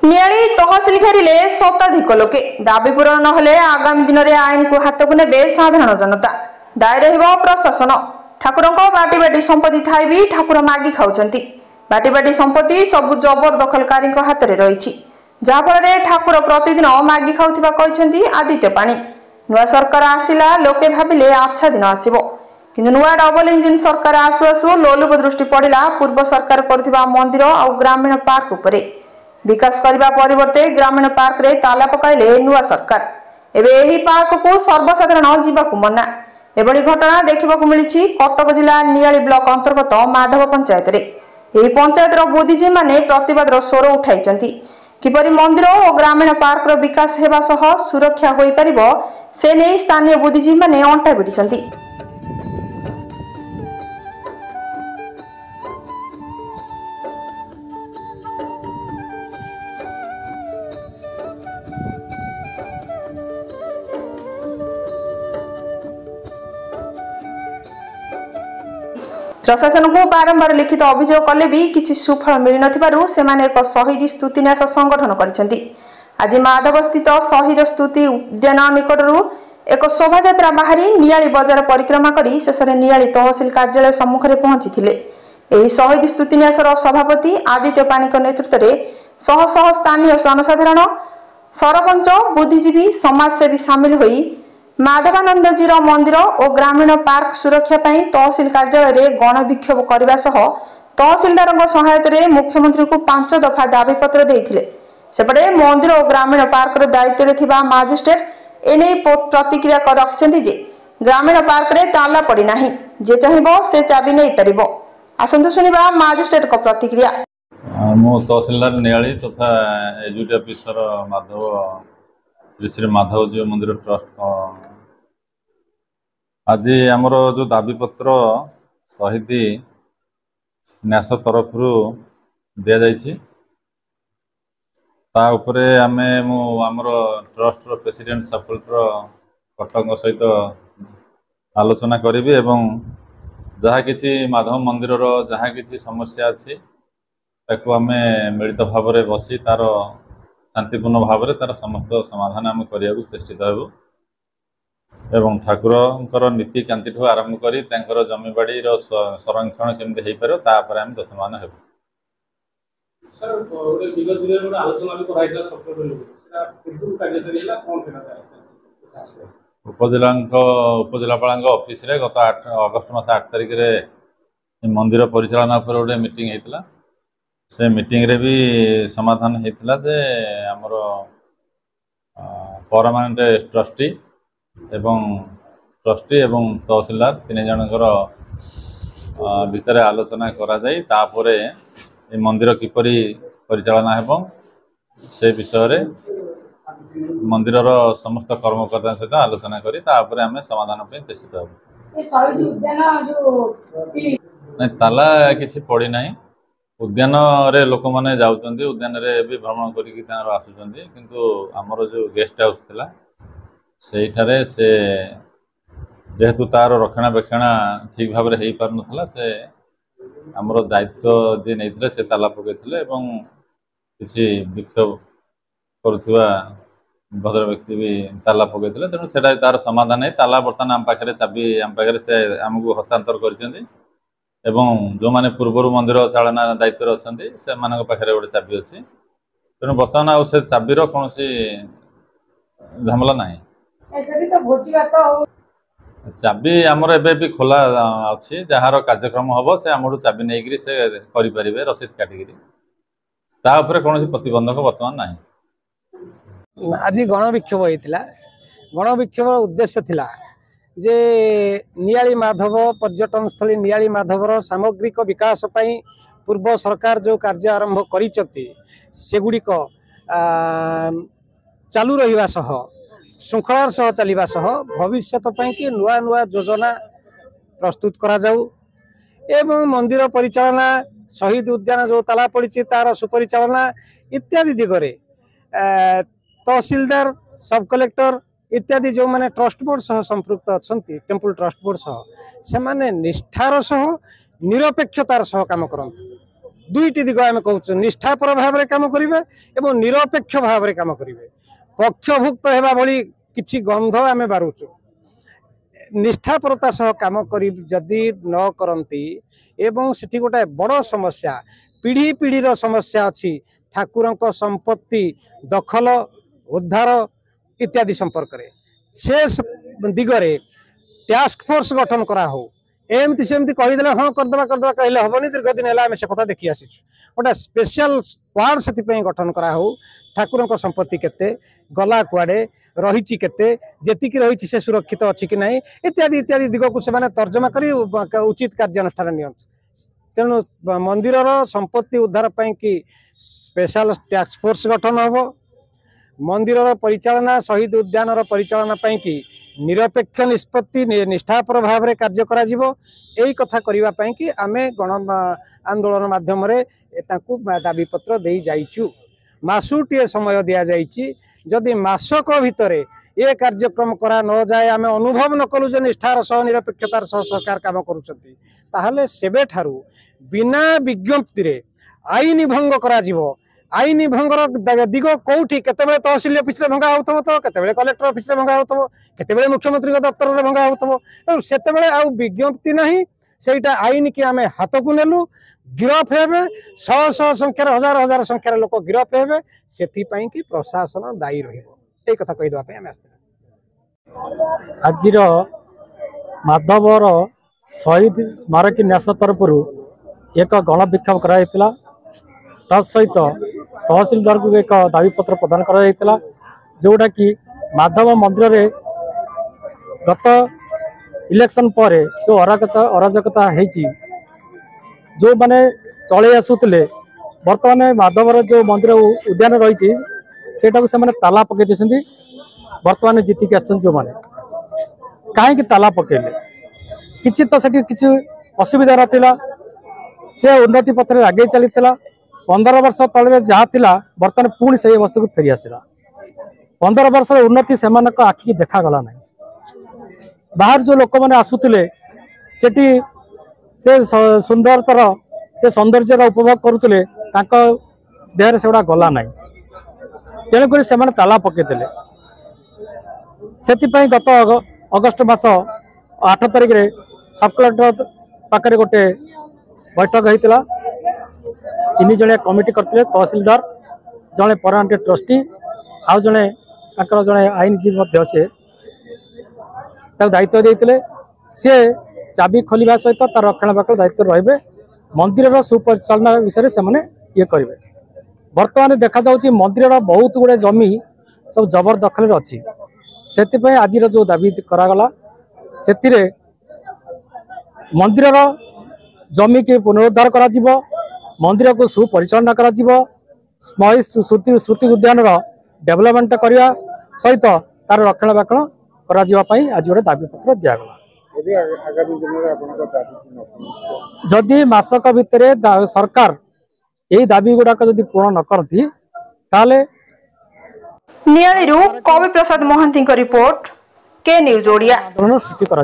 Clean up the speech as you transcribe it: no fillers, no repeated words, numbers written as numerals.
नियाली तहसिल घेरिले शताधिक लोके दाबी पूरण नहले आगामी दिन में आईन को हाथ को ने साधारण जनता दाय रहिबो प्रशासन। ठाकुर बाटी बाटी संपत्ति थाई भी ठाकुर मागी खाउछंती। बाटी बाटी संपत्ति सबु जबरदखलकारी हाथ में रही जहाँफल ठाकुर प्रतिदिन मागी खाउथिबा कहछंती आदित्य पाणी। नुआ सरकार आसिला लोके भाबिले अच्छा दिन आसिबो किंतु नुआ डबल इंजिन सरकार आसु आसु लोलुप दृष्टि पड़िला पूर्व सरकार करथिबा मंदिर और ग्रामीण पार्क उपरे। विकास करने परिवर्ते ग्रामीण पार्क रे ताला पकाइले नुआ सरकार। एबे एही पार्क को सर्वसाधारण जीवाकु मना। एभली घटना देखिबाकु मिलिछि कटक जिला नियाली ब्लॉक अंतर्गत माधव पंचायत रे। एही पंचायतर बुद्धिजीवी माने प्रतिवाद स्वर उठाइछंती। किपरि मंदिर और ग्रामीण पार्क रो विकास हेबा सह सुरक्षा होई परिबो से नै स्थानीय बुद्धिजीवी माने अंटा भिडिछंती। प्रशासन को बारंबार लिखित अभियोग कले भी किसी सुफल मिल नथिबारु सेमाने एक शहीद स्तुतिन्यास संगठन करिसेंती। आज माधव स्थित शहीद स्तुति उद्यान निकटरू एक शोभा यात्रा बाहरी नियाली बजार परिक्रमा करी शेषरे नियाली तहसिल कार्यालय सम्मुख में पहुंची। एही शहीद स्तुतिन्यासर सभापति आदित्य पाणी नेतृत्व में शह शह स्थानीय जनसाधारण सरपंच बुद्धिजीवी समाजसेवी सामिल होई माधवानंदजीर मंदिर और ग्रामीण पार्क सुरक्षा पाई तहसिल कार्यालय रे गणविक्षोभ करने सह तहसिलदार सहायता मुख्यमंत्री को 5 दफा दाबी पत्र देइथिले। सेपटे मंदिर और ग्रामीण पार्क दायित्व रे थिबा मजिस्ट्रेट एने प्रतिक्रिया रखिसेंती जे ग्रामीण पार्क रे ताला पड़ी नाही, जे चाहिबो से चाबी नै परिबो। आसंतु सुनिबा मजिस्ट्रेट को प्रतिक्रिया। मो तहसिलदार नियाली तथा एजुकेशन ऑफिसर माधव श्री श्री माधव जी मंदिर ट्रस्ट आज आमर जो दाबी पत्र शहीद न्यास तरफ दि जाइए आमे आमर ट्रस्ट प्रेसिडेंट सपोर्टर कटक सहित आलोचना करी एवं जहाँ किसी माधव मंदिर जहाँ किसी समस्या अच्छी ताकू आमे मिलित भाव में बसी तार शांतिपूर्ण भाव में तार समस्त समाधान आम करने को चेष्टित हेबु एवं ठाकुर नीति कांति ठू आरंभ करी तांकर जमीबाड़ी संरक्षण केमती हो पार तापर आम यत्नवान हेबु। सर विगत दिन आलोचना भी कराइला उपजिलापाल ऑफिस रे गत अगस्ट मास 8 तारिख रे मंदिर परिचालना पर गोटे मीटिंग होता। से मीटिंग रे भी समाधान होता जे आमर परमानेंट ट्रस्टी एवं तहसिलदार 3 जनकर भितर आलोचना करा जाई तापरे ए मंदिर किपरि परिचालना हेबो से विषय रे मंदिर समस्त कर्मकर्ता सहित आलोचना करी तापरे आमे समाधान पे चेष्टित हेबो। ए शहीद उद्यान जो ताला किछि पड़ी नाही। उद्यान रे लोक माने जाउचंदी उद्यान रे भी भ्रमण करिकि तार आसुचंदी किंतु हमर जो गेस्ट हाउस थिला सेठारे से जेहेतु तार रक्षणाबेक्षण ठीक भाव हो पार नाला से आमर दायित्व जी नहीं से ताला पकईले किसी विक्षोभ करुवा भद्र व्यक्ति भी ताला पकईले तेणु से तार समाधान है। ताला बर्तमान आम पाखे चाबी आम पाखे से आमको हस्तांतर कर जो माने पूर्वर मंदिर चालना दायित्व अच्छा से पाखे गोटे चाबी अच्छी तेणु बर्तमान आउ से चाबीर कौन झमेला ना। चाबी आमर एबे भी खोला अच्छी जार कार्यक्रम हम से आम चाबी नहीं से करें रसीद काटिकी कौन प्रतिबंधक बर्तमान ना। आज गणविक्षोभ होता गणविक्षोभ उद्देश्य थिला जे नियाली माधव पर्यटन स्थली नियाली माधवर सामग्रिक विकास पाई पूर्व सरकार जो कार्य आरंभ करीगुड़िक चालू रहा सह श्रृंखलार सह चलवा सह भविष्य कि नुआ नुआ योजना प्रस्तुत करा जाऊ एवं मंदिर परिचालना शहीद उद्यान जो ताला पड़ी तार सुपरिचालना इत्यादि दिगरे तहसीलदार सब कलेक्टर इत्यादि जो माने ट्रस्ट बोर्ड सह संपृक्त अच्छा टेम्पल ट्रस्ट बोर्ड सह से माने निष्ठार सह निरपेक्षतार सह काम करते दुईटी दिग आम कहूँ निष्ठापर भाव में कम करेंगे और निरपेक्ष भाव में कम करेंगे पक्षभुक्त होगा भली किसी गंध आम बारुचु निष्ठापरता सह कम करी जदि न करती एवं सेठी गोटे बड़ समस्या पीढ़ी पीढ़ीर समस्या अच्छी ठाकुर संपत्ति दखल उद्धार इत्यादि संपर्क में से दिगरे टास्क फोर्स गठन करा हो एमती सेमती कहीदे हाँ करदे कहले हेनी दीर्घ दिन है से कथा देखी आसी गोटे स्पेशल स्क्वाड से गठन करा हो ठाकुर संपत्ति केते गला कुआडे रही केते जेतिकी रही से सुरक्षित अच्छी कि नहीं इत्यादि इत्यादि दिग को से तर्जमा कर उचित कार्यानुष्ठान नियंतु तेणु मंदिर संपत्ति उद्धार कि स्पेशल टास्क फोर्स गठन हम मंदिर परिचालना शहीद उद्यान परिचालना कि निरपेक्ष निष्पत्ति निष्ठापर भाव में कार्य करा यही कथा करने कि आमे गण आंदोलन माध्यम दाबी पत्र दे जाइचु मासुटीए समय दि जाइए जदि मासक भितर ये कार्यक्रम करा न जाए आम अनुभव न कलु जे निष्ठार सह निरपेक्षतार सह सरकार काम करुछंती ताहले सेबे ठारू बिना विज्ञप्ति रे आईन भंग करा जीवो आईन भंगर दिग कौटी केतेबेले तहसिल ऑफिस रे भंगा होतबो तो केतेबेले कलेक्टर ऑफिस रे भंगा होतबो केतेबेले मुख्यमंत्री दफ्तर रे भंगा होतबो सेतेबेले आ विज्ञप्ति नहीं सेटा आईन की आमे हाथ को नेलु गिरफ हेबे शह शह संख्यार हजार हजार संख्यार लोक गिरफ हेबे सेथि पई कि प्रशासन दायी रहिबो ए कथा कहि दवा पे आमे आस्ते आजिर माधवर शहीद स्मारकी न्यास तरफ एक गण विक्षोभ कराइतिला तत्सहित तहसिलदार को एक दाबीपत्र प्रदान करा जोटा कि माधव मंदिर रे गत इलेक्शन पर जो अराजकता होती जो माने चले आसुले बर्तमान माधवर जो मंदिर उद्यान रही से ताला पकई बर्तमान जीतिक आस जो मैंने कहीं ताला पकड़े किसी तो से किसी असुविधा नाला से उन्नति पथ आगे चली 15 वर्ष तले जहाँ थिला बर्तमान पुणी से वस्तु को फेरी आसला 15 वर्ष उन्नति से आखि देखागला ना बाहर जो लोक मैंने आसुले से सुंदरतर से सौंदर्य उपभोग करुले देह से गुड़ा गला ना तेणुक से ताला पकईदे से गत अगस्ट मास 8 तारिख में सब कलेक्टर पाखे गोटे बैठक होता 3 जणिया कमिटी करते तहसिलदार जड़े परमानेंट ट्रस्टी आउ जड़े जड़े आईनजीवी से दायित्व देते सी चाबी खोलने सहित तार रक्षणाबेक्षण दायित्व रही मंदिर सुपरिचालना विषय से ये करेंगे बर्तमान देखा जाउछि मंदिर बहुत गुड़े जमी सब जबरदखल अच्छी से आज जो दाबी करागला से मंदिर जमी की पुनरुद्धार करा मंदिर को सुपरिचालना करा श्रुति उद्यान डेवलपमेंट करने सहित तार रक्षणाबेक्षण करा आज गोटे दाबीपत्र दिगला जदि मासक भितर सरकार यही दाबी गुड़ाक जदि पूर्ण न करती ताले नियाळीरू कवि प्रसाद महांती रिपोर्ट के न्यूज ओडिया आंदोलन सृष्टि करा।